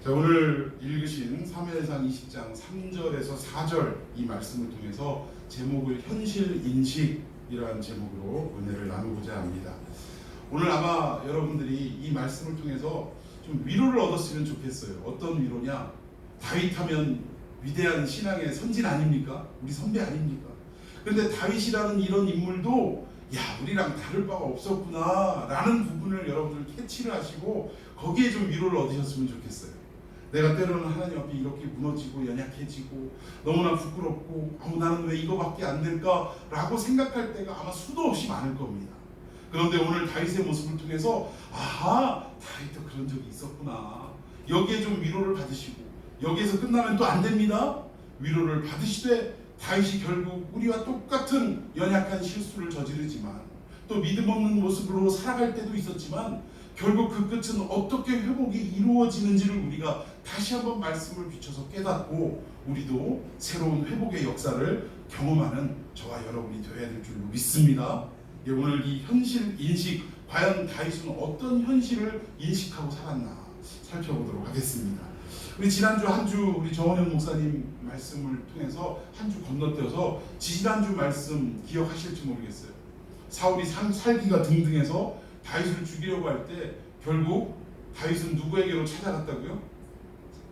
자, 오늘 읽으신 사무엘상 20장 3절에서 4절 이 말씀을 통해서 제목을 현실인식이라는 제목으로 은혜를 나누고자 합니다. 오늘 아마 여러분들이 이 말씀을 통해서 좀 위로를 얻었으면 좋겠어요. 어떤 위로냐? 다윗 하면 위대한 신앙의 선진 아닙니까? 우리 선배 아닙니까? 그런데 다윗이라는 이런 인물도 우리랑 다를 바가 없었구나 라는 부분을 여러분들 캐치를 하시고 거기에 좀 위로를 얻으셨으면 좋겠어요. 내가 때로는 하나님 앞에 이렇게 무너지고 연약해지고 너무나 부끄럽고 나는 왜 이거밖에 안 될까 라고 생각할 때가 아마 수도 없이 많을 겁니다. 그런데 오늘 다윗의 모습을 통해서 다윗도 그런 적이 있었구나, 여기에 좀 위로를 받으시고, 여기에서 끝나면 또 안 됩니다. 위로를 받으시되 다윗이 결국 우리와 똑같은 연약한 실수를 저지르지만 또 믿음 없는 모습으로 살아갈 때도 있었지만 결국 그 끝은 어떻게 회복이 이루어지는지를 우리가 다시 한번 말씀을 비춰서 깨닫고 우리도 새로운 회복의 역사를 경험하는 저와 여러분이 되어야 될 줄로 믿습니다. 오늘 이 현실 인식, 과연 다윗은 어떤 현실을 인식하고 살았나 살펴보도록 하겠습니다. 우리 지난주 한 주 우리 정원현 목사님 말씀을 통해서 한 주 건너뛰어서 지난주 말씀 기억하실지 모르겠어요. 사울이 살기가 등등해서 다윗을 죽이려고 할 때 결국 다윗은 누구에게로 찾아갔다고요?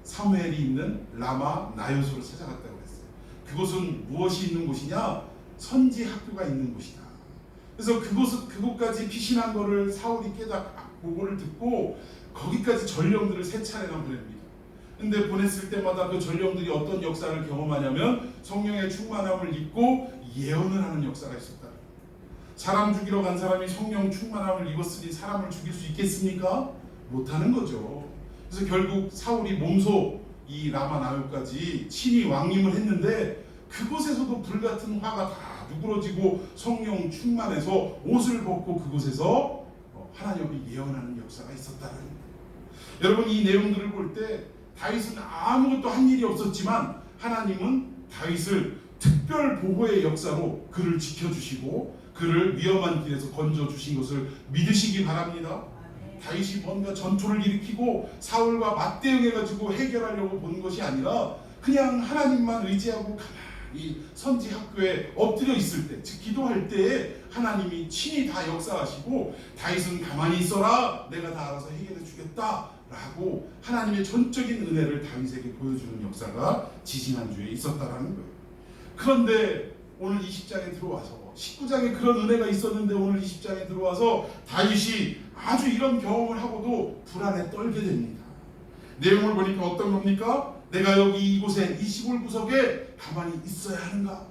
사무엘이 있는 라마 나요스로 찾아갔다고 했어요. 그곳은 무엇이 있는 곳이냐? 선지 학교가 있는 곳이다. 그래서 그곳까지 피신한 거를 사울이 그거를 듣고 거기까지 전령들을 세 차례나 보냅니다. 근데 보냈을 때마다 그 전령들이 어떤 역사를 경험하냐면 성령의 충만함을 입고 예언을 하는 역사가 있었다. 사람 죽이러 간 사람이 성령 충만함을 입었으니 사람을 죽일 수 있겠습니까? 못하는 거죠. 그래서 결국 사울이 몸소 이 라마 나요까지 친히 왕림을 했는데 그곳에서도 불같은 화가 다 누그러지고 성령 충만해서 옷을 벗고 그곳에서 하나님이 예언하는 역사가 있었다는 거예요. 여러분, 이 내용들을 볼 때 다윗은 아무것도 한 일이 없었지만 하나님은 다윗을 특별 보호의 역사로 그를 지켜주시고 그를 위험한 길에서 건져주신 것을 믿으시기 바랍니다. 다윗이 뭔가 전투를 일으키고 사울과 맞대응해가지고 해결하려고 본 것이 아니라 그냥 하나님만 의지하고 가만히 선지 학교에 엎드려 있을 때, 즉 기도할 때에 하나님이 친히 다 역사하시고 다윗은 가만히 있어라, 내가 다 알아서 해결해 주겠다 라고 하나님의 전적인 은혜를 다윗에게 보여주는 역사가 지지난주에 있었다라는 거예요. 그런데 오늘 20장에 들어와서 19장에 그런 은혜가 있었는데 오늘 20장에 들어와서 다윗이 아주 이런 경험을 하고도 불안에 떨게 됩니다. 내용을 보니까 어떤 겁니까? 내가 여기 이곳에 이 시골 구석에 가만히 있어야 하는가?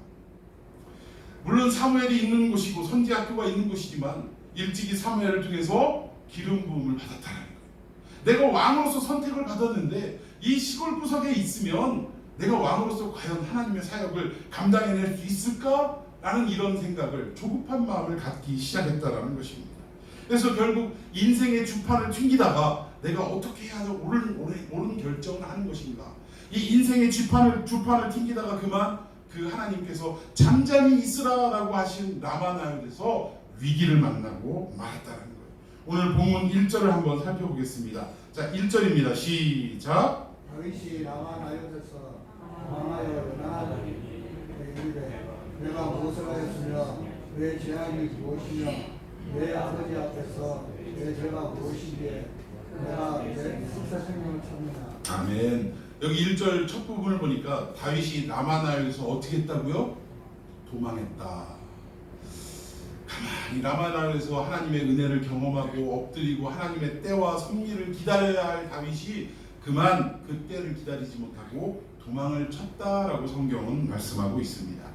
물론 사무엘이 있는 곳이고 선지학교가 있는 곳이지만 일찍이 사무엘을 통해서 기름 부음을 받았다는 거예요. 내가 왕으로서 선택을 받았는데 이 시골 구석에 있으면 내가 왕으로서 과연 하나님의 사역을 감당해낼 수 있을까? 라는 이런 생각을, 조급한 마음을 갖기 시작했다라는 것입니다. 그래서 결국 인생의 주판을 튕기다가 내가 어떻게 해야 옳은 결정을 하는 것인가? 이 인생의 주판을 튕기다가 그만 그 하나님께서 잠잠히 있으라라고 하신 라마나요에서 위기를 만나고 말았다는 거예요. 오늘 본문 1절을 한번 살펴보겠습니다. 자, 1절입니다. 시작. 다윗이 라마나요에서 왕하여 나아가니 이르되 내가 무엇을 하였으며 내 죄악이 무엇이며 내 아버지 앞에서 내 죄가 무엇이기에 내가 내 생명을 찾느냐. 아멘. 여기 1절 첫 부분을 보니까 다윗이 라마나요에서 어떻게 했다고요? 도망했다. 가만히 라마나요에서 하나님의 은혜를 경험하고 엎드리고 하나님의 때와 섭리를 기다려야 할 다윗이 그만 그 때를 기다리지 못하고 도망을 쳤다라고 성경은 말씀하고 있습니다.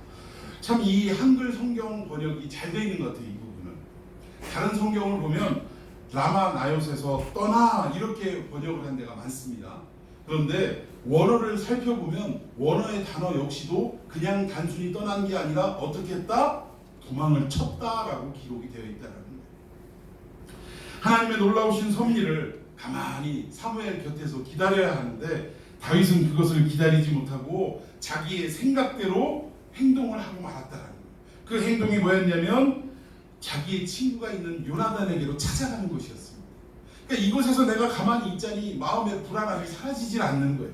참 이 한글 성경 번역이 잘 되어 있는 것 같아요. 이 부분은 다른 성경을 보면 라마나요에서 떠나 이렇게 번역을 한 데가 많습니다. 그런데 원어를 살펴보면 원어의 단어 역시도 그냥 단순히 떠난 게 아니라 어떻게 했다? 도망을 쳤다라고 기록이 되어 있다는 거예요. 하나님의 놀라우신 섭리를 가만히 사무엘 곁에서 기다려야 하는데 다윗은 그것을 기다리지 못하고 자기의 생각대로 행동을 하고 말았다는 거예요. 그 행동이 뭐였냐면 자기의 친구가 있는 요나단에게로 찾아가는 것이었습니다. 그러니까 이곳에서 내가 가만히 있자니 마음의 불안함이 사라지질 않는 거예요.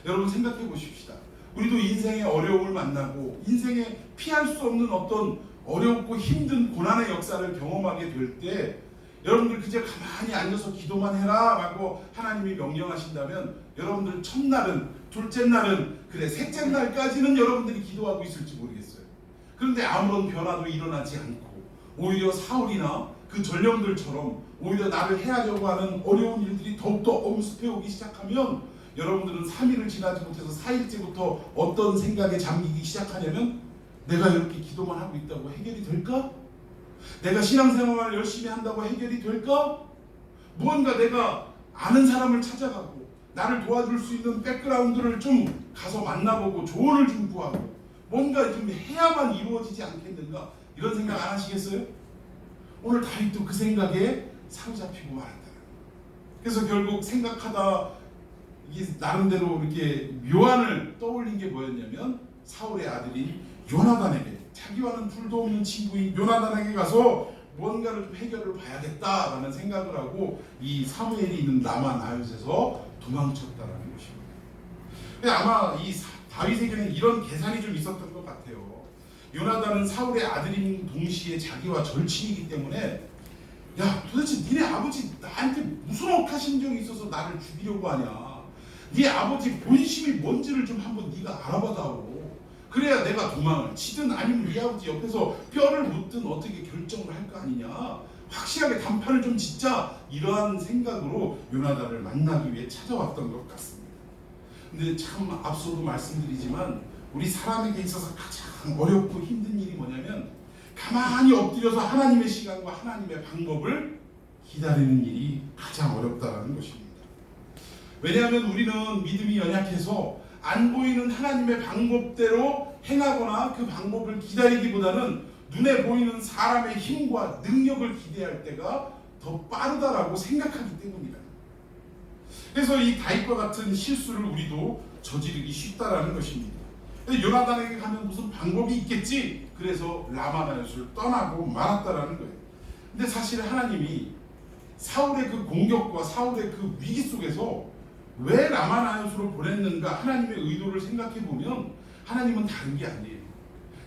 여러분 생각해 보십시다. 우리도 인생의 어려움을 만나고 인생에 피할 수 없는 어떤 어렵고 힘든 고난의 역사를 경험하게 될 때 여러분들 그저 가만히 앉아서 기도만 해라 라고 하나님이 명령하신다면 여러분들 첫날은, 둘째 날은, 그래 셋째 날까지는 여러분들이 기도하고 있을지 모르겠어요. 그런데 아무런 변화도 일어나지 않고 오히려 사울이나 그 전령들처럼 오히려 나를 해하려고 하는 어려운 일들이 더욱더 엄습해 오기 시작하면 여러분들은 3일을 지나지 못해서 4일째부터 어떤 생각에 잠기기 시작하냐면 내가 이렇게 기도만 하고 있다고 해결이 될까? 내가 신앙생활을 열심히 한다고 해결이 될까? 무언가 내가 아는 사람을 찾아가고 나를 도와줄 수 있는 백그라운드를 좀 가서 만나보고 조언을 좀 구하고 뭔가 좀 해야만 이루어지지 않겠는가? 이런 생각 안 하시겠어요? 오늘 다윗도 그 생각에 사로잡히고 말았다. 그래서 결국 생각하다 이게 나름대로 이렇게 묘안을 떠올린 게 뭐였냐면 사울의 아들인 요나단에게, 자기와는 둘도 없는 친구인 요나단에게 가서 무언가를 좀 해결을 봐야겠다라는 생각을 하고 이 사무엘이 있는 라마 나옅에서 도망쳤다라는 것입니다. 아마 이 다윗에게는 이런 계산이 좀 있었던 것 같아요. 요나단은 사울의 아들인 동시에 자기와 절친이기 때문에 야 도대체 니네 아버지 나한테 무슨 억하 심정이 있어서 나를 죽이려고 하냐. 네 아버지 본심이 뭔지를 좀 한번 네가 알아봐다오. 그래야 내가 도망을 치든 아니면 네 아버지 옆에서 뼈를 묻든 어떻게 결정을 할 거 아니냐. 확실하게 단판을 좀 짓자. 이러한 생각으로 요나단을 만나기 위해 찾아왔던 것 같습니다. 근데 참 앞서도 말씀드리지만 우리 사람에게 있어서 가장 어렵고 힘든 일이 뭐냐면 가만히 엎드려서 하나님의 시간과 하나님의 방법을 기다리는 일이 가장 어렵다는 것입니다. 왜냐하면 우리는 믿음이 연약해서 안 보이는 하나님의 방법대로 행하거나 그 방법을 기다리기보다는 눈에 보이는 사람의 힘과 능력을 기대할 때가 더 빠르다라고 생각하기 때문이다. 그래서 이 다윗과 같은 실수를 우리도 저지르기 쉽다라는 것입니다. 요나단에게 가면 무슨 방법이 있겠지. 그래서 라마나옅을 떠나고 말았다라는 거예요. 근데 사실 하나님이 사울의 그 공격과 사울의 그 위기 속에서 왜 라마나옅으로 보냈는가 하나님의 의도를 생각해 보면 하나님은 다른 게 아니에요.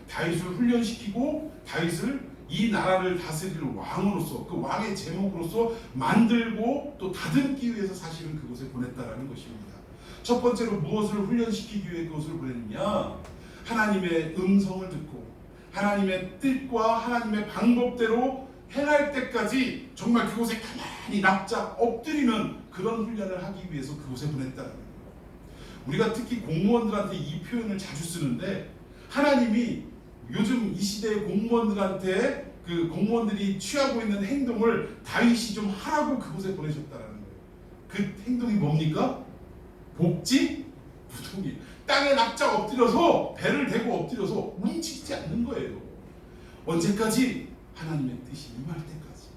다윗을 훈련시키고 다윗을 이 나라를 다스릴 왕으로서 그 왕의 제목으로서 만들고 또 다듬기 위해서 사실은 그곳에 보냈다라는 것입니다. 첫 번째로 무엇을 훈련시키기 위해 그것을 보냈느냐? 하나님의 음성을 듣고 하나님의 뜻과 하나님의 방법대로 행할 때까지 정말 그곳에 가만히 납작 엎드리는 그런 훈련을 하기 위해서 그곳에 보냈다는 거예요. 우리가 특히 공무원들한테 이 표현을 자주 쓰는데 하나님이 요즘 이 시대의 공무원들한테 그 공무원들이 취하고 있는 행동을 다윗이 좀 하라고 그곳에 보내셨다는 거예요. 그 행동이 뭡니까? 복지, 부동기. 땅에 납작 엎드려서 배를 대고 엎드려서 움직이지 않는 거예요. 언제까지? 하나님의 뜻이 임할 때까지,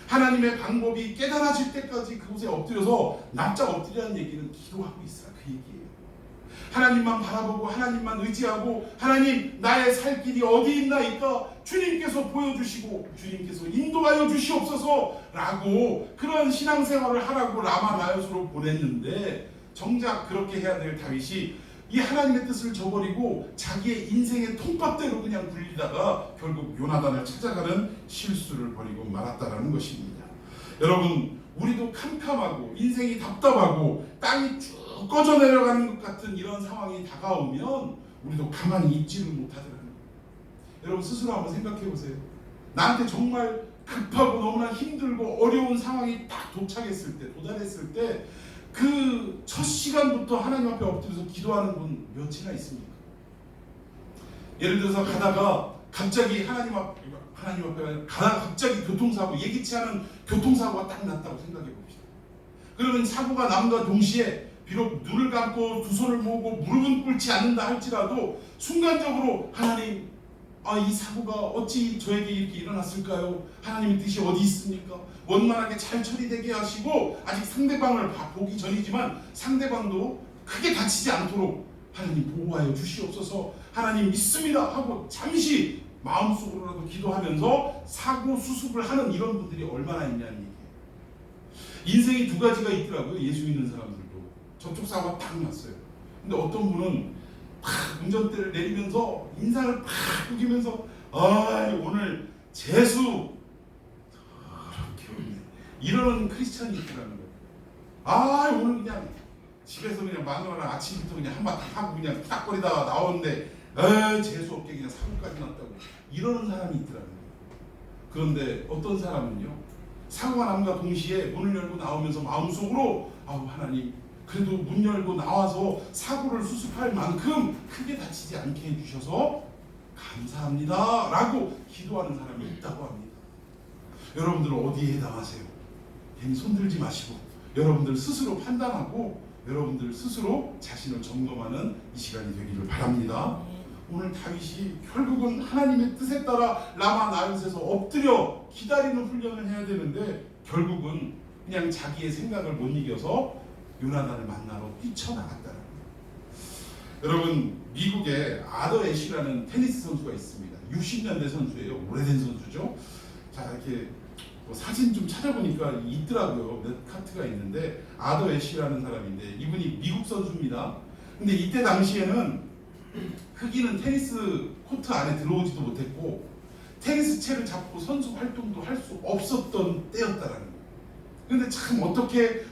하나님의 방법이 깨달아질 때까지 그곳에 엎드려서 납작 엎드리라는 얘기는 기도하고 있어라 그 얘기예요. 하나님만 바라보고 하나님만 의지하고 하나님 나의 살 길이 어디 있나이까 주님께서 보여주시고 주님께서 인도하여 주시옵소서 라고 그런 신앙생활을 하라고 라마나옅으로 보냈는데 정작 그렇게 해야 될 다윗이 이 하나님의 뜻을 저버리고 자기의 인생의 통밥대로 그냥 굴리다가 결국 요나단을 찾아가는 실수를 벌이고 말았다라는 것입니다. 여러분 우리도 캄캄하고 인생이 답답하고 땅이 쭉 꺼져 내려가는 것 같은 이런 상황이 다가오면 우리도 가만히 있지를 못하더라는 거예요. 여러분 스스로 한번 생각해 보세요. 나한테 정말 급하고 너무나 힘들고 어려운 상황이 딱 도착했을 때, 도달했을 때 그 첫 시간부터 하나님 앞에 엎드려서 기도하는 분 몇이나 있습니까? 예를 들어서 가다가 갑자기 하나님 앞에 가다가 갑자기 교통사고, 예기치 않은 교통사고가 딱 났다고 생각해 봅시다. 그러면 사고가 남과 동시에 비록 눈을 감고 두 손을 모으고 무릎은 꿇지 않는다 할지라도 순간적으로 하나님, 이 사고가 어찌 저에게 이렇게 일어났을까요? 하나님의 뜻이 어디 있습니까? 원만하게 잘 처리되게 하시고 아직 상대방을 보기 전이지만 상대방도 크게 다치지 않도록 하나님 보호하여 주시옵소서, 하나님 믿습니다 하고 잠시 마음속으로라도 기도하면서 사고 수습을 하는 이런 분들이 얼마나 있냐는 얘기예요. 인생이 두 가지가 있더라고요. 예수 믿는 사람들도. 접촉 사고가 딱 났어요. 근데 어떤 분은 팍 운전대를 내리면서 인상을 팍 구기면서 오늘 재수 이렇게 오네. 이러는 크리스찬이 있더라는 거예요. 오늘 그냥 집에서 그냥 마누라랑 아침부터 그냥 한바 딱 하고 그냥 탁거리다가 나오는데 재수 없게 그냥 사고까지 났다고 이러는 사람이 있더라는 거예요. 그런데 어떤 사람은요, 사고가 남과 동시에 문을 열고 나오면서 마음속으로 하나님 그래도 문 열고 나와서 사고를 수습할 만큼 크게 다치지 않게 해주셔서 감사합니다 라고 기도하는 사람이 있다고 합니다. 여러분들은 어디에 해당하세요? 괜히 손들지 마시고 여러분들 스스로 판단하고 여러분들 스스로 자신을 점검하는 이 시간이 되기를 바랍니다. 오늘 다윗이 결국은 하나님의 뜻에 따라 라마 나옅에서 엎드려 기다리는 훈련을 해야 되는데 결국은 그냥 자기의 생각을 못 이겨서 요나단을 만나러 뛰쳐나갔다는 거예요. 여러분, 미국에 아더 애쉬라는 테니스 선수가 있습니다. 60년대 선수예요. 오래된 선수죠. 자, 이렇게 사진 좀 찾아보니까 있더라고요. 몇 카트가 있는데 아더 애쉬라는 사람인데 이분이 미국 선수입니다. 근데 이때 당시에는 흑인은 테니스 코트 안에 들어오지도 못했고 테니스 채를 잡고 선수 활동도 할 수 없었던 때였다라는 거예요. 근데 참 어떻게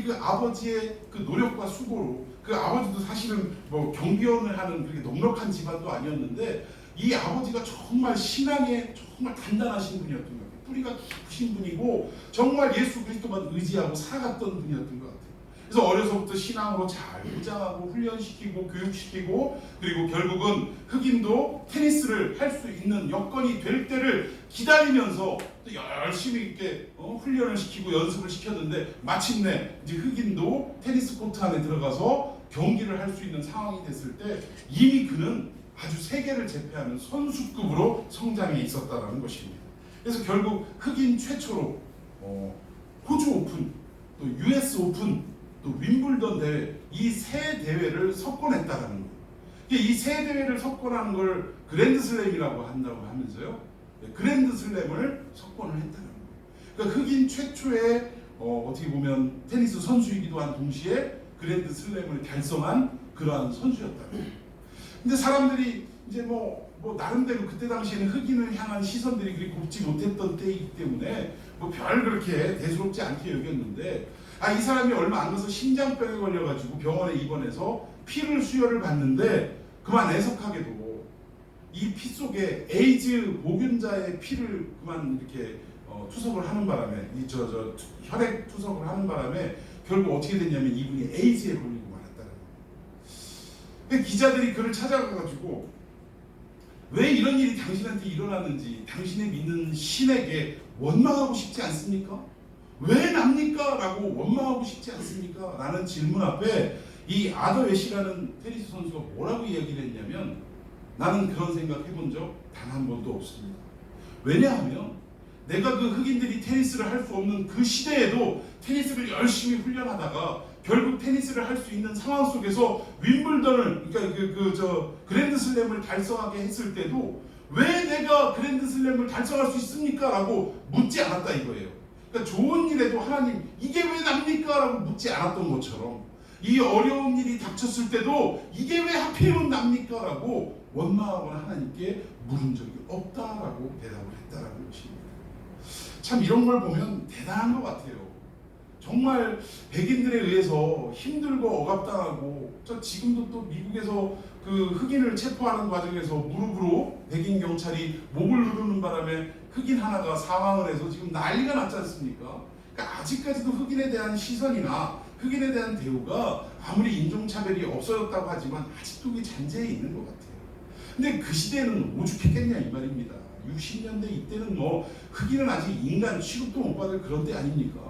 그 아버지의 그 노력과 수고로, 그 아버지도 사실은 뭐 경비원을 하는 그렇게 넉넉한 집안도 아니었는데 이 아버지가 정말 신앙에 정말 단단하신 분이었던 거예요. 뿌리가 깊으신 분이고 정말 예수 그리스도만 의지하고 살아갔던 분이었던 것 같아요. 그래서 어려서부터 신앙으로 잘 무장하고 훈련시키고 교육시키고 그리고 결국은 흑인도 테니스를 할 수 있는 여건이 될 때를 기다리면서 또 열심히 이렇게 훈련을 시키고 연습을 시켰는데 마침내 이제 흑인도 테니스 코트 안에 들어가서 경기를 할 수 있는 상황이 됐을 때 이미 그는 아주 세계를 제패하는 선수급으로 성장해 있었다는 것입니다. 그래서 결국 흑인 최초로 호주 오픈, 또 US 오픈, 또 윈블던 대회 이 세 대회를 석권했다라는 거예요. 이 세 대회를 석권하는 걸 그랜드슬램이라고 한다고 하면서요. 그랜드슬램을 석권을 했다는 거예요. 그러니까 흑인 최초의 어떻게 보면 테니스 선수이기도 한 동시에 그랜드슬램을 달성한 그러한 선수였다는 거예요. 근데 사람들이 이제 뭐 나름대로 그때 당시에는 흑인을 향한 시선들이 그리 곱지 못했던 때이기 때문에 별 그렇게 대수롭지 않게 여겼는데 이 사람이 얼마 안 가서 심장병에 걸려가지고 병원에 입원해서 피를 수혈을 받는데 그만 애석하게도 이 피 속에 에이즈 보균자의 피를 그만 이렇게 투석을 하는 바람에 혈액 투석을 하는 바람에 결국 어떻게 됐냐면 이분이 에이즈에 걸리고 말았다는 거예요. 기자들이 그를 찾아가가지고 왜 이런 일이 당신한테 일어났는지 당신의 믿는 신에게 원망하고 싶지 않습니까? 왜 납니까? 라고 원망하고 싶지 않습니까? 라는 질문 앞에 이 아더 애쉬라는 테니스 선수가 뭐라고 이야기를 했냐면 나는 그런 생각 해본 적 단 한 번도 없습니다. 왜냐하면 내가 그 흑인들이 테니스를 할 수 없는 그 시대에도 테니스를 열심히 훈련하다가 결국 테니스를 할 수 있는 상황 속에서 윈블던을 그러니까 그랜드슬램을 달성하게 했을 때도 왜 내가 그랜드슬램을 달성할 수 있습니까? 라고 묻지 않았다 이거예요. 그러니까 좋은 일에도 하나님 이게 왜 납니까? 라고 묻지 않았던 것처럼 이 어려운 일이 닥쳤을 때도 이게 왜 하필이면 납니까? 라고 원망하거나 하나님께 물은 적이 없다라고 대답을 했다라는 것입니다. 참 이런 걸 보면 대단한 것 같아요. 정말 백인들에 의해서 힘들고 억압당하고 지금도 또 미국에서 그 흑인을 체포하는 과정에서 무릎으로 백인 경찰이 목을 누르는 바람에 흑인 하나가 사망을 해서 지금 난리가 났지 않습니까? 그러니까 아직까지도 흑인에 대한 시선이나 흑인에 대한 대우가 아무리 인종차별이 없어졌다고 하지만 아직도 그게 잔재해 있는 것 같아요. 근데 그 시대는 오죽했겠냐 이 말입니다. 60년대 이때는 흑인은 아직 인간 취급도 못 받을 그런 때 아닙니까?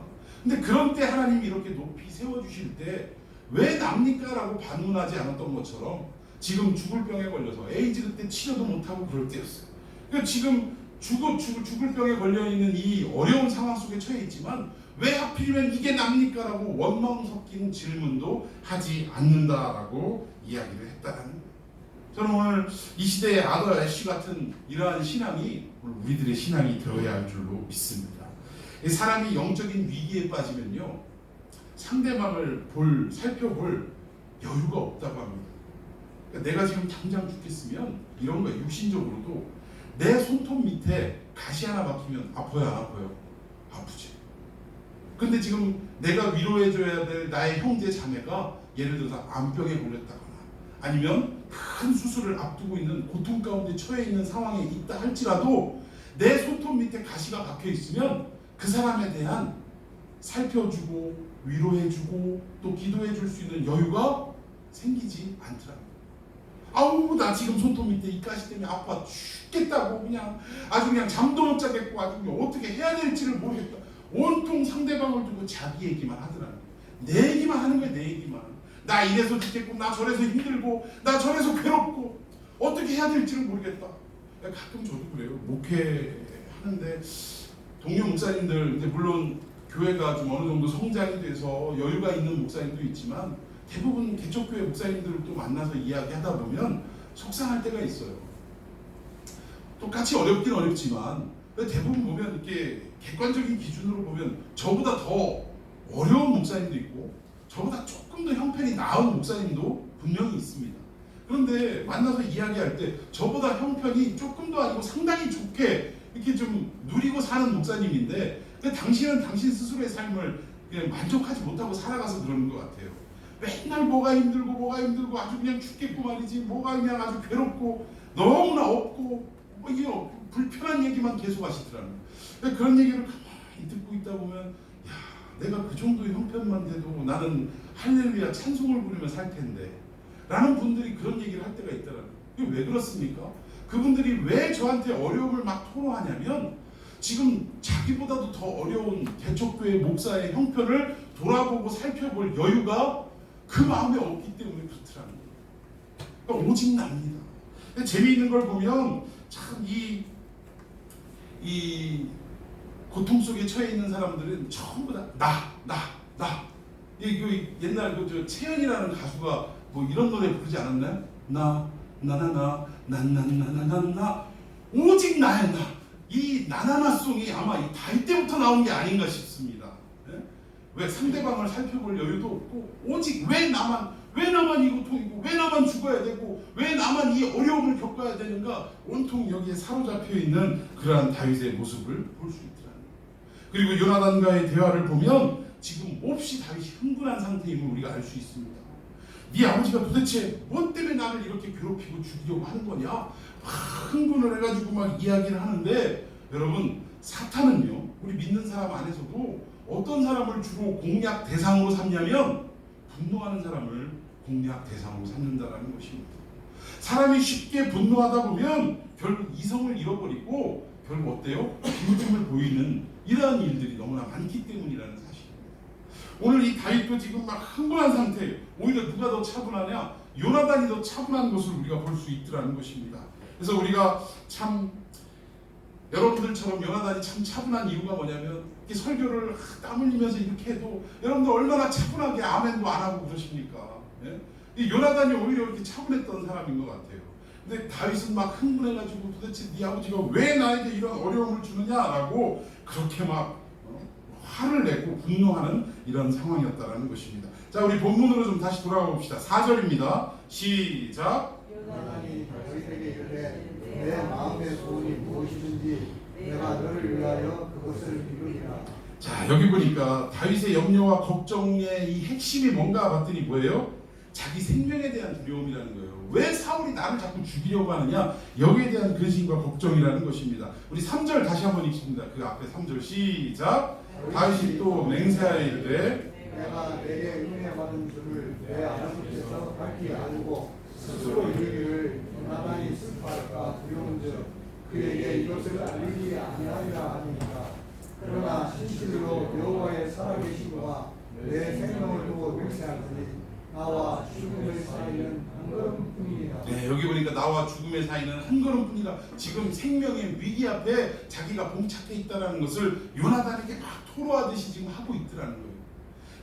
근데 그런 때 하나님이 이렇게 높이 세워주실 때 왜 납니까? 라고 반문하지 않았던 것처럼 지금 죽을 병에 걸려서 에이즈 그때 치료도 못하고 그럴 때였어요. 그러니까 지금 죽을 병에 걸려있는 이 어려운 상황 속에 처해 있지만 왜 하필이면 이게 납니까? 라고 원망 섞인 질문도 하지 않는다라고 이야기를 했다는 거예요. 저는 오늘 이 시대의 아더 애쉬 같은 이러한 신앙이 우리들의 신앙이 되어야 할 줄로 믿습니다. 이 사람이 영적인 위기에 빠지면요, 상대방을 살펴볼 여유가 없다고 합니다. 그러니까 내가 지금 당장 죽겠으면 이런 거예요. 육신적으로도 내 손톱 밑에 가시 하나 박히면 아파요, 안 아파요? 아프지. 근데 지금 내가 위로해줘야 될 나의 형제 자매가 예를 들어서 암병에 걸렸다거나 아니면 큰 수술을 앞두고 있는 고통 가운데 처해 있는 상황에 있다 할지라도 내 손톱 밑에 가시가 박혀 있으면 그 사람에 대한 살펴주고 위로해주고 또 기도해줄 수 있는 여유가 생기지 않더라고요. 아우, 나 지금 손톱 밑에 이 가시 때문에 아파 죽겠다고 그냥 아주 그냥 잠도 못 자겠고 아주 그냥 어떻게 해야 될지를 모르겠다. 온통 상대방을 두고 자기 얘기만 하더라고요. 내 얘기만 하는 거예요. 내 얘기만. 나 이래서 죽겠고 나 저래서 힘들고 나 저래서 괴롭고 어떻게 해야 될지를 모르겠다. 가끔 저도 그래요. 목회하는데 동료 목사님들, 근데 물론 교회가 좀 어느 정도 성장이 돼서 여유가 있는 목사님도 있지만 대부분 개척교회 목사님들을 또 만나서 이야기하다 보면 속상할 때가 있어요. 똑같이 어렵긴 어렵지만 대부분 보면 이렇게 객관적인 기준으로 보면 저보다 더 어려운 목사님도 있고 저보다 조금 더 형편이 나은 목사님도 분명히 있습니다. 그런데 만나서 이야기할 때 저보다 형편이 조금 더 아니고 상당히 좋게 이렇게 좀 누리고 사는 목사님인데 당신은 당신 스스로의 삶을 그냥 만족하지 못하고 살아가서 그러는 것 같아요. 맨날 뭐가 힘들고 아주 그냥 죽겠고 말이지, 뭐가 그냥 아주 괴롭고 너무나 없고 뭐 이게 불편한 얘기만 계속 하시더라고요. 그런 얘기를 가만히 듣고 있다 보면 야, 내가 그 정도의 형편만 돼도 나는 할렐루야 찬송을 부르며 살 텐데 라는 분들이 그런 얘기를 할 때가 있더라고요. 이게 왜 그렇습니까? 그분들이 왜 저한테 어려움을 막 토로하냐면 지금 자기보다도 더 어려운 개척교회 목사의 형편을 돌아보고 살펴볼 여유가 그 마음에 없기 때문에 그렇더라는 거예요. 그러니까 오직 납니다. 재미있는 걸 보면 참 이 고통 속에 처해 있는 사람들은 전부 다 나. 이 옛날 그 채연이라는 가수가 뭐 이런 노래 부르지 않았나요? 나 오직 나야 나. 이 나나나송이 아마 이 다이 때부터 나온 게 아닌가 싶습니다. 예? 왜 상대방을 살펴볼 여유도 없고 오직 왜 나만 이 고통이고 왜 나만 죽어야 되고 왜 나만 이 어려움을 겪어야 되는가 온통 여기에 사로잡혀 있는 그러한 다윗의 모습을 볼 수 있더라는 거예요. 그리고 요나단과의 대화를 보면 지금 몹시 다윗이 흥분한 상태임을 우리가 알 수 있습니다. 네 아버지가 도대체 뭐 때문에 나를 이렇게 괴롭히고 죽이려고 하는 거냐? 막 흥분을 해가지고 막 이야기를 하는데 여러분 사탄은요 우리 믿는 사람 안에서도 어떤 사람을 주로 공략 대상으로 삼냐면 분노하는 사람을 공략 대상으로 삼는다는 것입니다. 사람이 쉽게 분노하다 보면 결국 이성을 잃어버리고 결국 어때요? 빈틈을 보이는 이러한 일들이 너무나 많기 때문이라는 사실입니다. 오늘 이 다윗도 지금 막 흥분한 상태예요. 오히려 누가 더 차분하냐? 요나단이 더 차분한 것을 우리가 볼 수 있더라는 것입니다. 그래서 우리가 참 여러분들처럼 요나단이 참 차분한 이유가 뭐냐면 이렇게 설교를 땀 흘리면서 이렇게 해도 여러분들 얼마나 차분하게 아멘도 안 하고 그러십니까? 예? 이 요나단이 오히려 이렇게 차분했던 사람인 것 같아요. 근데 다윗은 막 흥분해가지고 도대체 네 아버지가 왜 나에게 이런 어려움을 주느냐라고 그렇게 막 화를 내고 분노하는 이런 상황이었다라는 것입니다. 자, 우리 본문으로 좀 다시 돌아가 봅시다. 4절입니다. 시작. 요나단이 다윗에게 이르되 내 마음의 소원이 무엇이든지 내가 너를 위하여 그것을 이루리라. 자, 여기 보니까 다윗의 염려와 걱정의 이 핵심이 뭔가 봤더니 뭐예요? 자기 생명에 대한 두려움이라는 거예요. 왜 사울이 나를 자꾸 죽이려고 하느냐? 여기에 대한 근심과 걱정이라는 것입니다. 우리 3절 다시 한번 읽습니다. 그 앞에 3절 시작. 다윗이 또 맹세하여 이르되 내가 내게 은혜 받은 줄을 내 아버지께서 밝히 알고 스스로 이르기를 요나단이 슬퍼할까 두려운즉 그에게 이것을 알리지 아니하리라 하니까. 그러나 진실로 여호와의 살아계심과 내 생명을 두고 맹세하노니 나와 죽음의 사이는 한 걸음뿐이니라. 네, 여기 보니까 나와 죽음의 사이는 한 걸음뿐이라. 지금 생명의 위기 앞에 자기가 봉착해 있다는 것을 요나단에게 막 토로하듯이 지금 하고 있더라는 거예요.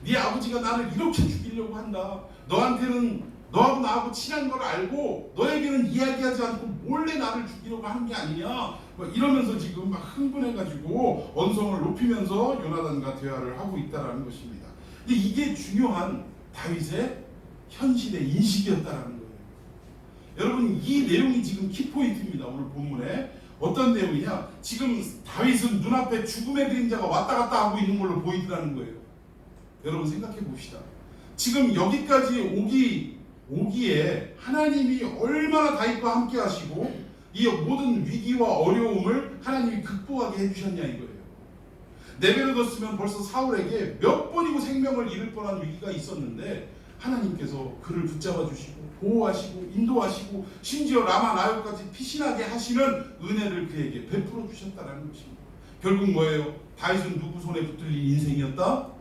네 아버지가 나를 이렇게 죽이려고 한다. 너한테는 너하고 나하고 친한 걸 알고 너에게는 이야기하지 않고 몰래 나를 죽이려고 하는 게 아니냐. 이러면서 지금 막 흥분해가지고 언성을 높이면서 요나단과 대화를 하고 있다라는 것입니다. 근데 이게 중요한 다윗의 현실의 인식이었다라는 거예요. 여러분, 이 내용이 지금 키포인트입니다. 오늘 본문에 어떤 내용이냐? 지금 다윗은 눈앞에 죽음의 그림자가 왔다 갔다 하고 있는 걸로 보이더라는 거예요. 여러분 생각해 봅시다. 지금 여기까지 오기에 하나님이 얼마나 다윗과 함께 하시고 이 모든 위기와 어려움을 하나님이 극복하게 해주셨냐 이거예요. 내버려뒀으면 벌써 사울에게 몇 번이고 생명을 잃을 뻔한 위기가 있었는데 하나님께서 그를 붙잡아 주시고 보호하시고 인도하시고 심지어 라마 나요까지 피신하게 하시는 은혜를 그에게 베풀어 주셨다는 것입니다. 결국 뭐예요? 다윗은 누구 손에 붙들린 인생이었다?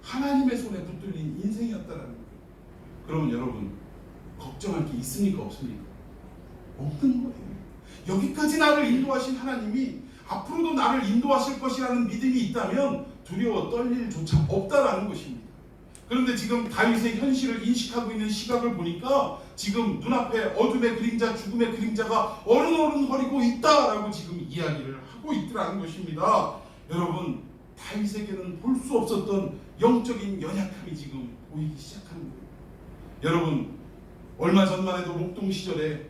하나님의 손에 붙들린 인생이었다는 거예요. 그러면 여러분 걱정할 게 있습니까? 없습니까? 없는 거예요. 여기까지 나를 인도하신 하나님이 앞으로도 나를 인도하실 것이라는 믿음이 있다면 두려워 떨릴 일조차 없다라는 것입니다. 그런데 지금 다윗의 현실을 인식하고 있는 시각을 보니까 지금 눈앞에 어둠의 그림자, 죽음의 그림자가 어른어른거리고 있다라고 지금 이야기를 하고 있더라는 것입니다. 여러분, 다윗에게는 볼 수 없었던 영적인 연약함이 지금 보이기 시작하는 거예요. 여러분, 얼마 전만 해도 목동 시절에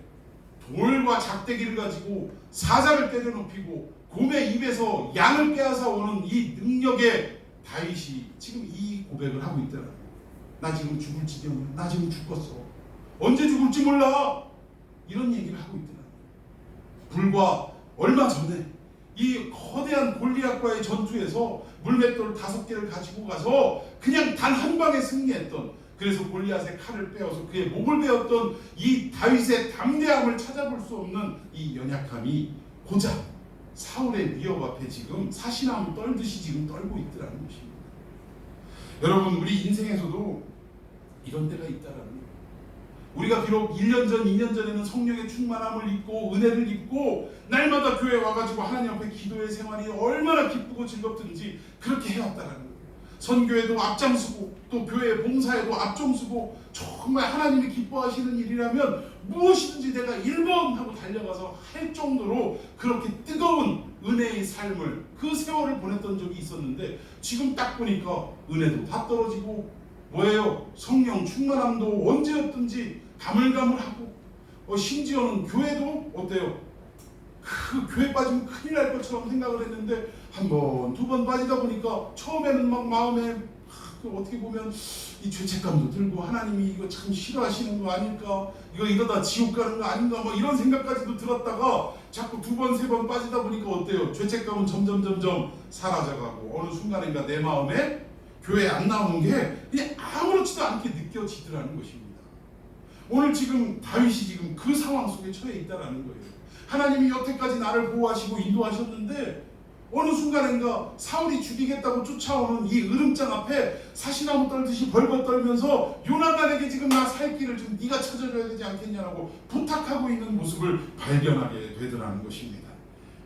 돌과 작대기를 가지고 사자를 때려눕히고 곰의 입에서 양을 빼앗아 오는 이 능력의 다윗이 지금 이 고백을 하고 있더라고요. 나 지금 죽을 지경이야. 나 지금 죽겠어. 언제 죽을지 몰라. 이런 얘기를 하고 있더라고요. 불과 얼마 전에 이 거대한 골리앗과의 전투에서 물맷돌 5개를 가지고 가서 그냥 단 한 방에 승리했던, 그래서 골리앗의 칼을 빼어서 그의 목을 베었던 이 다윗의 담대함을 찾아볼 수 없는 이 연약함이 고작 사울의 위협 앞에 지금 사시나무 떨듯이 지금 떨고 있더라는 것입니다. 여러분, 우리 인생에서도 이런 때가 있다라는 거예요. 우리가 비록 1년 전, 2년 전에는 성령의 충만함을 입고 은혜를 입고 날마다 교회에 와가지고 하나님 앞에 기도의 생활이 얼마나 기쁘고 즐겁든지 그렇게 해왔다라는 거예요. 선교에도 앞장서고 또 교회 봉사에도 앞장서고 정말 하나님이 기뻐하시는 일이라면 무엇이든지 내가 1번 하고 달려가서 할 정도로 그렇게 뜨거운 은혜의 삶을, 그 세월을 보냈던 적이 있었는데 지금 딱 보니까 은혜도 다 떨어지고 뭐예요? 성령 충만함도 언제였든지 가물가물하고 심지어는 교회도 어때요? 그 교회 빠지면 큰일 날 것처럼 생각을 했는데 한 번, 2번 빠지다 보니까 처음에는 막 마음에 어떻게 보면 이 죄책감도 들고 하나님이 이거 참 싫어하시는 거 아닐까? 이러다 지옥 가는 거 아닌가? 뭐 이런 생각까지도 들었다가 자꾸 2번, 3번 빠지다 보니까 어때요? 죄책감은 점점 사라져가고 어느 순간인가 내 마음에 교회에 안 나오는 게 그냥 아무렇지도 않게 느껴지더라는 것입니다. 오늘 지금 다윗이 지금 그 상황 속에 처해 있다라는 거예요. 하나님이 여태까지 나를 보호하시고 인도하셨는데 어느 순간인가 사울이 죽이겠다고 쫓아오는 이 으름장 앞에 사시나무 떨듯이 벌벌 떨면서 요나단에게 지금 나 살 길을 좀 네가 찾아줘야 되지 않겠냐라고 부탁하고 있는 모습을 발견하게 되더라는 것입니다.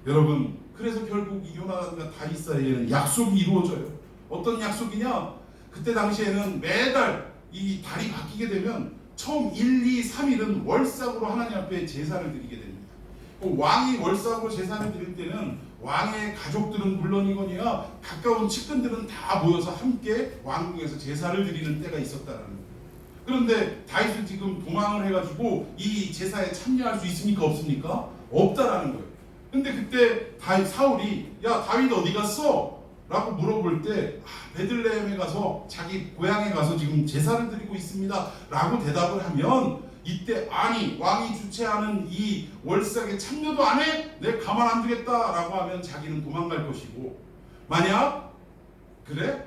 여러분, 그래서 결국 이 요나단과 다윗 사이에는 약속이 이루어져요. 어떤 약속이냐? 그때 당시에는 매달 이 달이 바뀌게 되면 처음 1, 2, 3일은 월삭으로 하나님 앞에 제사를 드리게 됩니다. 왕이 월삭으로 제사를 드릴 때는 왕의 가족들은 물론이거니와 가까운 측근들은 다 모여서 함께 왕궁에서 제사를 드리는 때가 있었다는 거예요. 그런데 다윗은 지금 도망을 해가지고 이 제사에 참여할 수 있습니까? 없습니까? 없다라는 거예요. 근데 그때 사울이 야 다윗 어디 갔어? 라고 물어볼 때 베들레헴에 가서 자기 고향에 가서 지금 제사를 드리고 있습니다 라고 대답을 하면 이때 아니 왕이 주최하는 이 월삭에 참여도 안 해? 내가 가만 안 두겠다 라고 하면 자기는 도망갈 것이고, 만약 그래?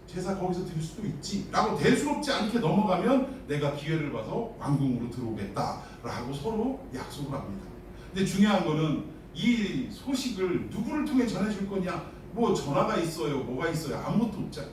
제사 거기서 드릴 수도 있지 라고 대수롭지 않게 넘어가면 내가 기회를 봐서 왕궁으로 들어오겠다 라고 서로 약속을 합니다. 근데 중요한 거는 이 소식을 누구를 통해 전해줄 거냐? 뭐 전화가 있어요, 뭐가 있어요, 아무것도 없잖아요.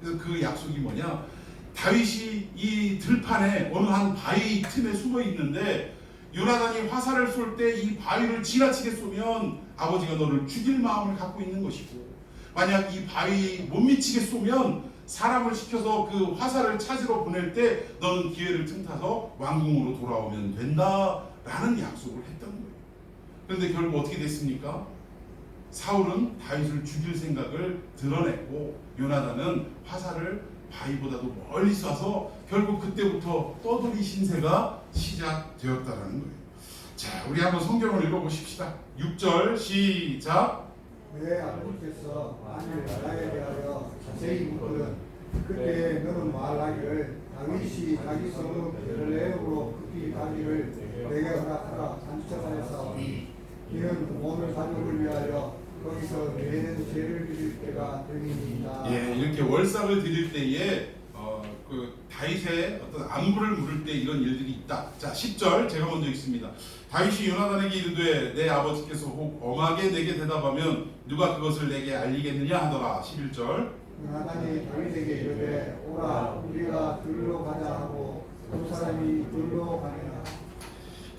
그래서 그 약속이 뭐냐? 다윗이 이 들판에 어느 한 바위 틈에 숨어 있는데 요나단이 화살을 쏠 때 이 바위를 지나치게 쏘면 아버지가 너를 죽일 마음을 갖고 있는 것이고, 만약 이 바위 못 미치게 쏘면 사람을 시켜서 그 화살을 찾으러 보낼 때 너는 기회를 틈타서 왕궁으로 돌아오면 된다라는 약속을 했던 거예요. 그런데 결국 어떻게 됐습니까? 사울은 다윗을 죽일 생각을 드러냈고 요나단은 화살을 바위보다도 멀리 쏴서 결국 그때부터 떠돌이 신세가 시작되었다라는 거예요. 자, 우리 한번 성경을 읽어보십시다. 6절 시작. 내 아버지께서 만일 나에 대하여 자세히 묻거든 그때 너는 말하기를 다윗이 자기 성읍 베들레헴으로 급히 가기를 내게 허락하라. 산지처사에서 이는 오늘 가족을 위하여 거기서 내 죄를 드릴 때가 되니이다. 예, 이렇게 월삭을 드릴 때에 그 다윗의 어떤 안부를 물을 때 이런 일들이 있다. 자, 10절 제가 먼저 읽습니다. 다윗이 요나단에게 이르되 내 아버지께서 혹 엄하게 내게 대답하면 누가 그것을 내게 알리겠느냐 하더라. 11절. 요나단이 다윗에게 이르되 오라 우리가 들로 가자 하고 두 사람이 들로 가니라.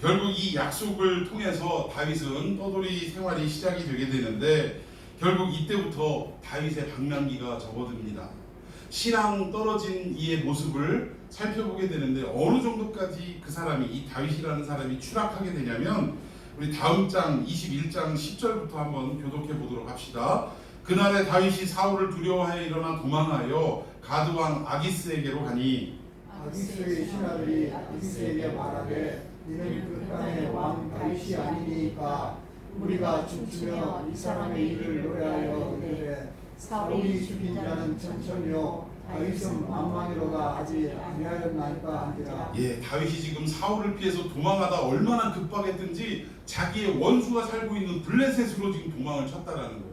결국 이 약속을 통해서 다윗은 떠돌이 생활이 시작이 되게 되는데 결국 이때부터 다윗의 방랑기가 접어듭니다. 신앙 떨어진 이의 모습을 살펴보게 되는데 어느 정도까지 그 사람이 이 다윗이라는 사람이 추락하게 되냐면 우리 다음 장 21장 10절부터 한번 교독해 보도록 합시다. 그날에 다윗이 사울을 두려워하여 일어나 도망하여 가드왕 아기스에게로 가니 아기스의 신하들이 아기스에게 말하되 이는 그 땅의 왕 다윗이 아니니까 우리가 춤추며 이 사람의 일을 노래하여 이르되 사울이 죽인 자는 천천히요 다윗은 만만히로다 하지 아니하였나이까 하니라. 예, 다윗이 지금 사울을 피해서 도망하다 얼마나 급박했든지 자기의 원수가 살고 있는 블레셋으로 지금 도망을 쳤다라는 거예요.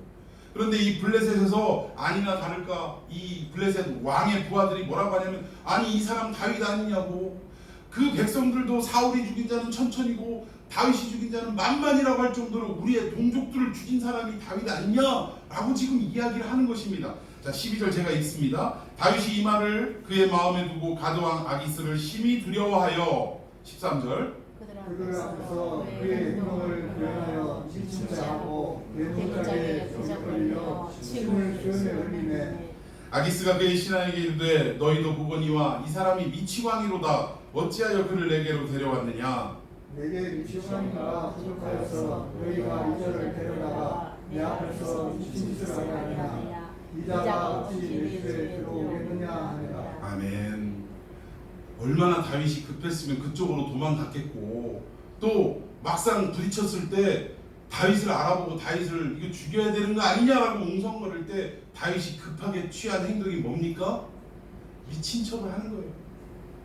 그런데 이 블레셋에서 아니나 다를까 이 블레셋 왕의 부하들이 뭐라고 하냐면 아니 이 사람 다윗 아니냐고, 그 백성들도 사울이 죽인 자는 천천히고 다윗이 죽인 자는 만만이라고 할 정도로 우리의 동족들을 죽인 사람이 다윗 아니냐라고 지금 이야기를 하는 것입니다. 자, 12절 제가 읽습니다. 다윗이 이 말을 그의 마음에 두고 가드왕 아기스를 심히 두려워하여 13절 그들 앞에서 그의 행동을 구현하여 질침체하고 대문짝에 정적거리며 침을 수염에 흘리네. 아기스가 그의 신하에게 이르되 너희도 보거니와 이 사람이 미치광이로다 어찌하여 그를 내게로 데려왔느냐. 내게 미치광이가 부족하여서 너희가 이자를 데려다가 내 앞에서 미친 짓을 하게 하느냐. 이자가 어찌 내 집에 들어오겠느냐 하니라. 아멘. 얼마나 다윗이 급했으면 그쪽으로 도망갔겠고 또 막상 부딪혔을 때 다윗을 알아보고 다윗을 이거 죽여야 되는 거 아니냐라고 웅성거릴 때 다윗이 급하게 취한 행동이 뭡니까? 미친 척을 하는 거예요.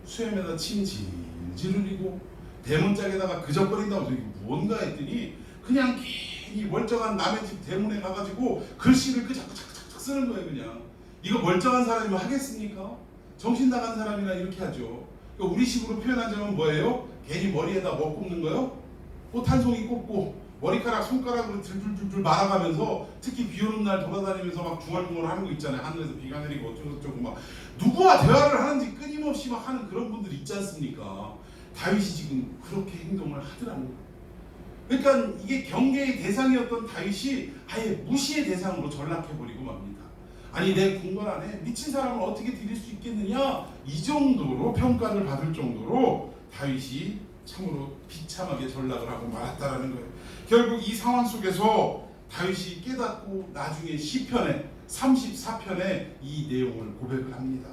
수염에다 침 질질 흘리고 대문짝에다가 그적거린다고 이게 무언가 했더니 그냥 괜히 멀쩡한 남의 집 대문에 가가지고 글씨를 그 자꾸 쓰는 거예요. 그냥 이거 멀쩡한 사람이면 하겠습니까? 정신 나간 사람이나 이렇게 하죠. 그러니까 우리식으로 표현하자면 뭐예요? 괜히 머리에다 뭐 꼽는 거요? 꽃 한 송이 꼽고 머리카락 손가락으로 들들들들 말아가면서 특히 비 오는 날 돌아다니면서 막 중얼중얼 하는 거 있잖아요. 하늘에서 비가 내리고 어쩌고저쩌고 막 누구와 대화를 하는지 끊임없이 막 하는 그런 분들 있지 않습니까? 다윗이 지금 그렇게 행동을 하더라는 거예요. 그러니까 이게 경계의 대상이었던 다윗이 아예 무시의 대상으로 전락해버리고 맙니다. 아니 내 궁궐 안에 미친 사람을 어떻게 들일 수 있겠느냐, 이 정도로 평가를 받을 정도로 다윗이 참으로 비참하게 전락을 하고 말았다라는 거예요. 결국 이 상황 속에서 다윗이 깨닫고 나중에 시편에 34편에 이 내용을 고백을 합니다.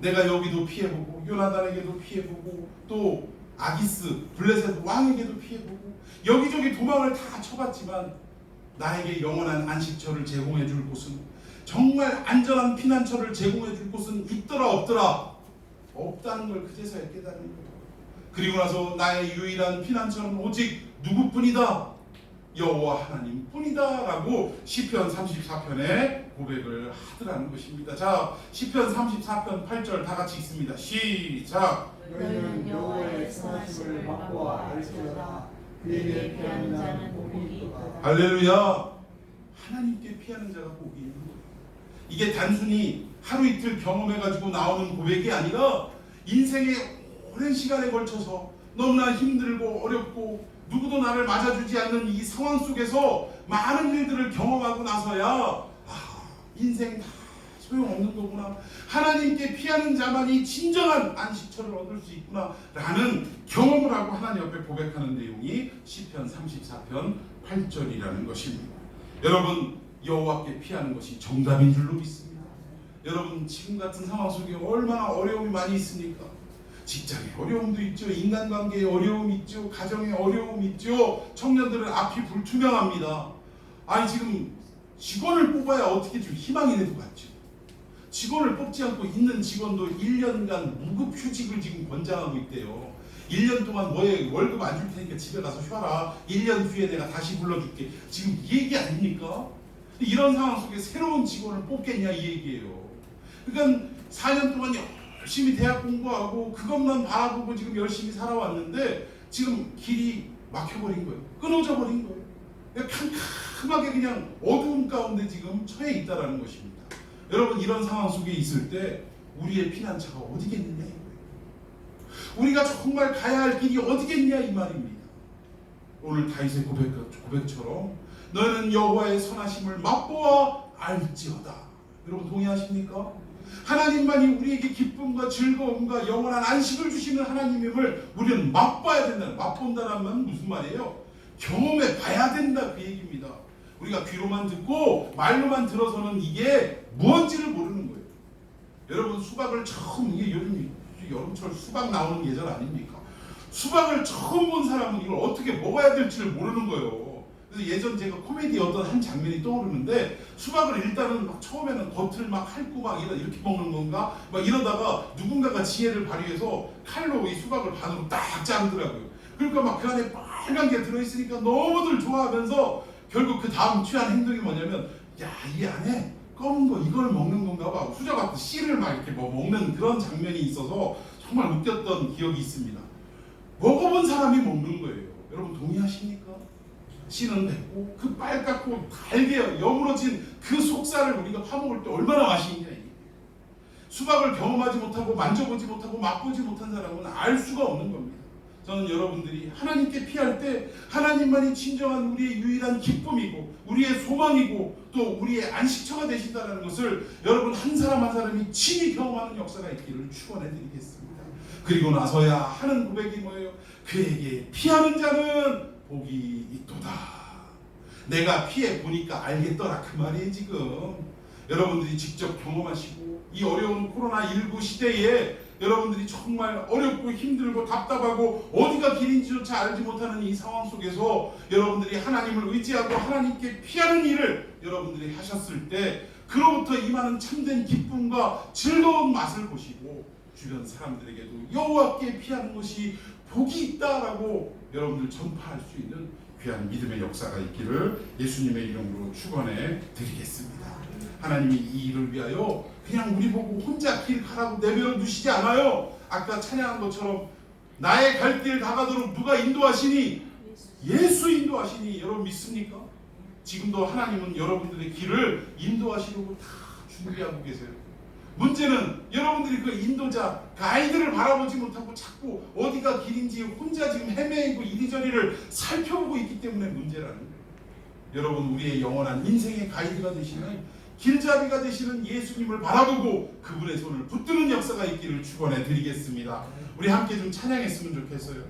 내가 여기도 피해보고 요나단에게도 피해보고 또 아기스 블레셋 왕에게도 피해보고 여기저기 도망을 다 쳐봤지만 나에게 영원한 안식처를 제공해 줄 곳은, 정말 안전한 피난처를 제공해 줄 곳은 있더라 없더라? 없다는 걸 그제서야 깨달은 거예요. 그리고 나서 나의 유일한 피난처는 오직 누구뿐이다? 여호와 하나님뿐이다 라고 시편 34편에 고백을 하더라는 것입니다. 자, 시편 34편 8절 다 같이 읽습니다. 시작. 너희는 여호와의 선하심을 맛보아 알지어다. 그에게 피하는 자는 복이 있도다. 할렐루야. 하나님께 피하는 자가 복이 있는 거예요. 이게 단순히 하루 이틀 경험해가지고 나오는 고백이 아니라 인생의 오랜 시간에 걸쳐서 너무나 힘들고 어렵고 누구도 나를 맞아주지 않는 이 상황 속에서 많은 일들을 경험하고 나서야 인생 다 소용없는 거구나. 하나님께 피하는 자만이 진정한 안식처를 얻을 수 있구나 라는 경험을 하고 하나님 앞에 고백하는 내용이 시편 34편 8절이라는 것입니다. 여러분, 여호와께 피하는 것이 정답인 줄로 믿습니다. 여러분, 지금 같은 상황 속에 얼마나 어려움이 많이 있습니까? 직장에 어려움도 있죠. 인간관계에 어려움이 있죠. 가정에 어려움이 있죠. 청년들은 앞이 불투명합니다. 아니, 지금 직원을 뽑아야 어떻게 좀 희망이라도 같죠. 직원을 뽑지 않고 있는 직원도 1년간 무급휴직을 지금 권장하고 있대요. 1년 동안 뭐에 월급 안 줄 테니까 집에 가서 쉬어라. 1년 후에 내가 다시 불러줄게. 지금 이 얘기 아닙니까? 이런 상황 속에 새로운 직원을 뽑겠냐 이 얘기예요. 그러니까 4년 동안 열심히 대학 공부하고 그것만 바라보고 지금 열심히 살아왔는데 지금 길이 막혀버린 거예요. 끊어져 버린 거예요. 캄캄하게 그냥 어두움 가운데 지금 처해 있다라는 것입니다. 여러분, 이런 상황 속에 있을 때 우리의 피난처가 어디겠느냐 이거예요. 우리가 정말 가야 할 길이 어디겠냐 이 말입니다. 오늘 다윗의 고백처럼 너는 여호와의 선하심을 맛보아 알지어다. 여러분, 동의하십니까? 하나님만이 우리에게 기쁨과 즐거움과 영원한 안식을 주시는 하나님임을 우리는 맛봐야 된다. 맛본다는 말은 무슨 말이에요? 경험해 봐야 된다, 그 얘기입니다. 우리가 귀로만 듣고 말로만 들어서는 이게 무언지를 모르는 거예요. 여러분, 수박을 처음, 이게 여름철 수박 나오는 계절 아닙니까? 수박을 처음 본 사람은 이걸 어떻게 먹어야 될지를 모르는 거예요. 그래서 예전 제가 코미디 어떤 한 장면이 떠오르는데, 수박을 일단은 막 처음에는 겉을 막 핥고 막 이렇게 먹는 건가? 막 이러다가 누군가가 지혜를 발휘해서 칼로 이 수박을 반으로 딱 자르더라고요. 그러니까 막 그 안에 빨간 게 들어있으니까 너무들 좋아하면서 결국 그 다음 취한 행동이 뭐냐면, 야, 이 안에 검은 거 이걸 먹는 건가 봐. 수저 같은 씨를 막 이렇게 뭐 먹는 그런 장면이 있어서 정말 웃겼던 기억이 있습니다. 먹어본 사람이 먹는 거예요. 여러분, 동의하십니까? 씨는 됐고 그 빨갛고 달게 여물어진 그 속살을 우리가 파먹을 때 얼마나 맛있냐. 수박을 경험하지 못하고 만져보지 못하고 맛보지 못한 사람은 알 수가 없는 겁니다. 저는 여러분들이 하나님께 피할 때 하나님만이 진정한 우리의 유일한 기쁨이고 우리의 소망이고 또 우리의 안식처가 되신다는 것을 여러분 한 사람 한 사람이 친히 경험하는 역사가 있기를 축원해 드리겠습니다. 그리고 나서야 하는 고백이 뭐예요? 그에게 피하는 자는 복이 있도다. 내가 피해 보니까 알겠더라, 그 말이에요. 지금 여러분들이 직접 경험하시고 이 어려운 코로나19 시대에 여러분들이 정말 어렵고 힘들고 답답하고 어디가 길인지조차 알지 못하는 이 상황 속에서 여러분들이 하나님을 의지하고 하나님께 피하는 일을 여러분들이 하셨을 때 그로부터 임하는 참된 기쁨과 즐거운 맛을 보시고 주변 사람들에게도 여호와께 피하는 것이 복이 있다라고 여러분들 전파할 수 있는 귀한 믿음의 역사가 있기를 예수님의 이름으로 축원해 드리겠습니다. 하나님이 이 일을 위하여 그냥 우리 보고 혼자 길 가라고 내버려 두시지 않아요. 아까 찬양한 것처럼 나의 갈 길 다가도록 누가 인도하시니? 예수 인도하시니. 여러분 믿습니까? 지금도 하나님은 여러분들의 길을 인도하시려고 다 준비하고 계세요. 문제는 여러분들이 그 인도자, 가이드를 바라보지 못하고 자꾸 어디가 길인지 혼자 지금 헤매이고 이리저리를 살펴보고 있기 때문에 문제라는 거예요. 여러분, 우리의 영원한 인생의 가이드가 되시는 길잡이가 되시는 예수님을 바라보고 그분의 손을 붙드는 역사가 있기를 축원해 드리겠습니다. 우리 함께 좀 찬양했으면 좋겠어요.